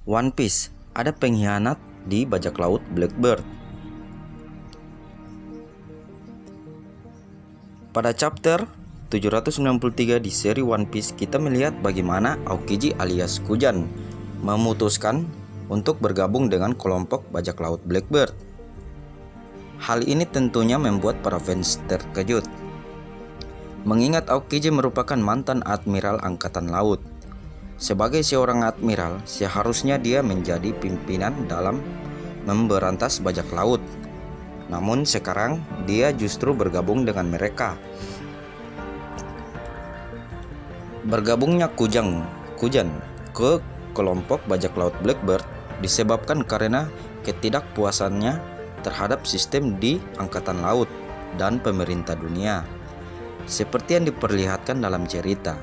One Piece, ada pengkhianat di bajak laut Blackbird. Pada chapter 793 di seri One Piece, kita melihat bagaimana Aokiji alias Kujan memutuskan untuk bergabung dengan kelompok bajak laut Blackbird. Hal ini tentunya membuat para fans terkejut, mengingat Aokiji merupakan mantan admiral angkatan laut. Sebagai seorang admiral, seharusnya dia menjadi pimpinan dalam memberantas bajak laut. Namun sekarang dia justru bergabung dengan mereka. Bergabungnya Kujan ke kelompok bajak laut Blackbird disebabkan karena ketidakpuasannya terhadap sistem di angkatan laut dan pemerintah dunia. Seperti yang diperlihatkan dalam cerita,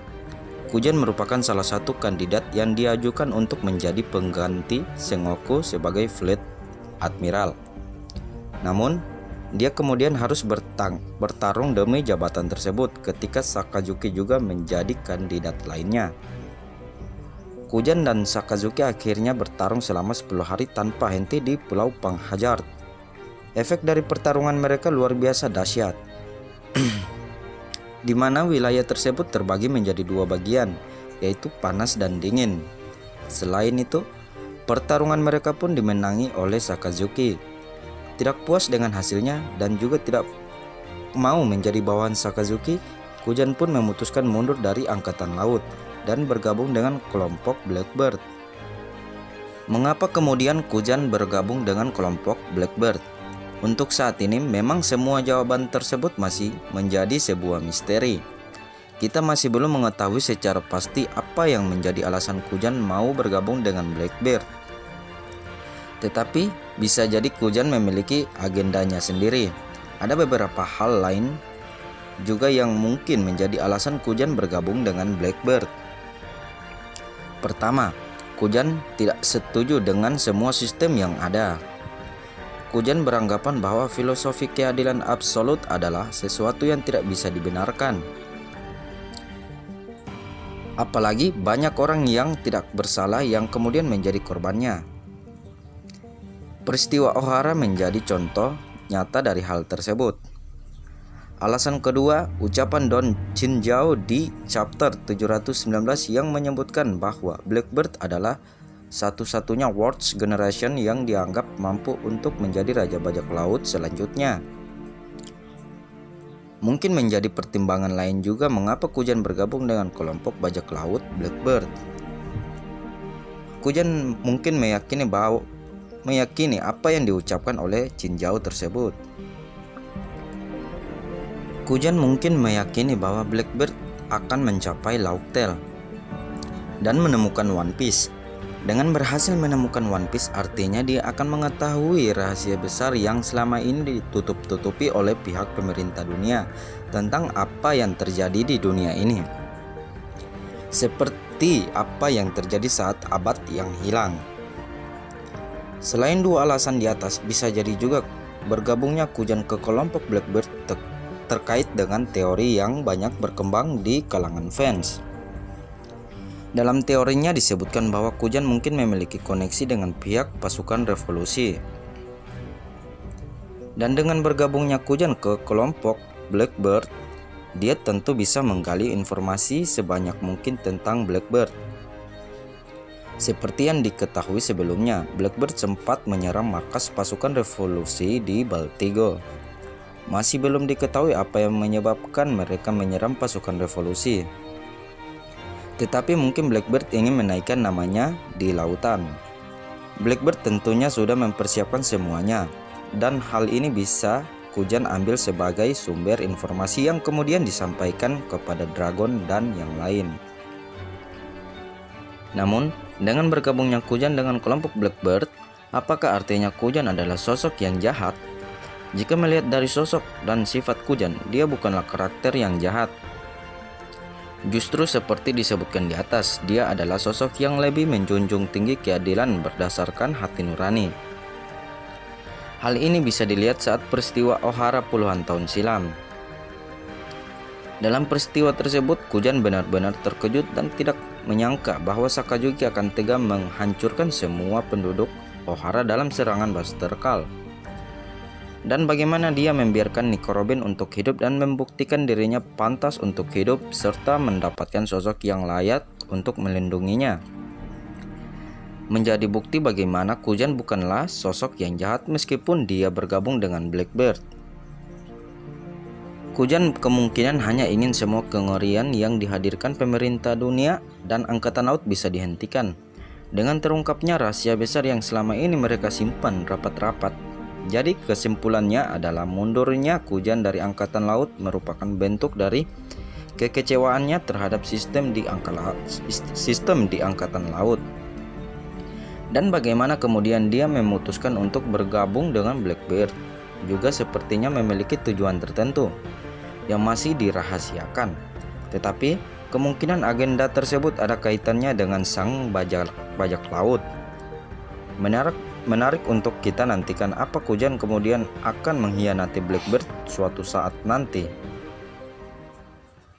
Kujan merupakan salah satu kandidat yang diajukan untuk menjadi pengganti Sengoku sebagai Fleet Admiral. Namun, dia kemudian harus bertarung demi jabatan tersebut ketika Sakazuki juga menjadi kandidat lainnya. Kujan dan Sakazuki akhirnya bertarung selama 10 hari tanpa henti di Pulau Panghajar. Efek dari pertarungan mereka luar biasa dahsyat. Di mana wilayah tersebut terbagi menjadi dua bagian, yaitu panas dan dingin. Selain itu, pertarungan mereka pun dimenangi oleh Sakazuki. Tidak puas dengan hasilnya dan juga tidak mau menjadi bawahan Sakazuki, Kujan pun memutuskan mundur dari angkatan laut dan bergabung dengan kelompok Blackbird. Mengapa kemudian Kujan bergabung dengan kelompok Blackbird? Untuk saat ini memang semua jawaban tersebut masih menjadi sebuah misteri. Kita masih belum mengetahui secara pasti apa yang menjadi alasan Kujan mau bergabung dengan Blackbird. Tetapi bisa jadi Kujan memiliki agendanya sendiri. Ada beberapa hal lain juga yang mungkin menjadi alasan Kujan bergabung dengan Blackbird. Pertama, Kujan tidak setuju dengan semua sistem yang ada. Kujan beranggapan bahwa filosofi keadilan absolut adalah sesuatu yang tidak bisa dibenarkan. Apalagi banyak orang yang tidak bersalah yang kemudian menjadi korbannya. Peristiwa Ohara menjadi contoh nyata dari hal tersebut. Alasan kedua, ucapan Don Chinjao di chapter 719 yang menyebutkan bahwa Blackbird adalah satu-satunya World's Generation yang dianggap mampu untuk menjadi raja bajak laut selanjutnya. Mungkin menjadi pertimbangan lain juga mengapa Kujan bergabung dengan kelompok bajak laut Blackbird. Kujan mungkin meyakini apa yang diucapkan oleh Chinjao tersebut. Kujan mungkin meyakini bahwa Blackbird akan mencapai Laut Tale dan menemukan One Piece. Dengan berhasil menemukan One Piece, artinya dia akan mengetahui rahasia besar yang selama ini ditutup-tutupi oleh pihak pemerintah dunia tentang apa yang terjadi di dunia ini. Seperti apa yang terjadi saat abad yang hilang. Selain dua alasan di atas, bisa jadi juga bergabungnya Kujan ke kelompok Blackbird terkait dengan teori yang banyak berkembang di kalangan fans. Dalam teorinya disebutkan bahwa Kujan mungkin memiliki koneksi dengan pihak pasukan revolusi. Dan dengan bergabungnya Kujan ke kelompok Blackbird, dia tentu bisa menggali informasi sebanyak mungkin tentang Blackbird. Seperti yang diketahui sebelumnya, Blackbird sempat menyerang markas pasukan revolusi di Baltigo. Masih belum diketahui apa yang menyebabkan mereka menyerang pasukan revolusi. Tetapi mungkin Blackbird ingin menaikkan namanya di lautan. Blackbird tentunya sudah mempersiapkan semuanya, dan hal ini bisa Kujan ambil sebagai sumber informasi yang kemudian disampaikan kepada Dragon dan yang lain. Namun, dengan bergabungnya Kujan dengan kelompok Blackbird, apakah artinya Kujan adalah sosok yang jahat? Jika melihat dari sosok dan sifat Kujan, dia bukanlah karakter yang jahat. Justru seperti disebutkan di atas, dia adalah sosok yang lebih menjunjung tinggi keadilan berdasarkan hati nurani. Hal ini bisa dilihat saat peristiwa Ohara puluhan tahun silam. Dalam peristiwa tersebut, Kujan benar-benar terkejut dan tidak menyangka bahwa Sakazuki akan tega menghancurkan semua penduduk Ohara dalam serangan bas terkal. Dan bagaimana dia membiarkan Nico Robin untuk hidup dan membuktikan dirinya pantas untuk hidup serta mendapatkan sosok yang layak untuk melindunginya. Menjadi bukti bagaimana Kujan bukanlah sosok yang jahat meskipun dia bergabung dengan Blackbird. Kujan kemungkinan hanya ingin semua kengerian yang dihadirkan pemerintah dunia dan angkatan laut bisa dihentikan. Dengan terungkapnya rahasia besar yang selama ini mereka simpan rapat-rapat. Jadi kesimpulannya adalah mundurnya Kujan dari angkatan laut merupakan bentuk dari kekecewaannya terhadap sistem di angkatan laut. Dan bagaimana kemudian dia memutuskan untuk bergabung dengan Blackbird juga sepertinya memiliki tujuan tertentu yang masih dirahasiakan. Tetapi kemungkinan agenda tersebut ada kaitannya dengan sang bajak laut. Menarik untuk kita nantikan apa Kujan kemudian akan mengkhianati Blackbird suatu saat nanti.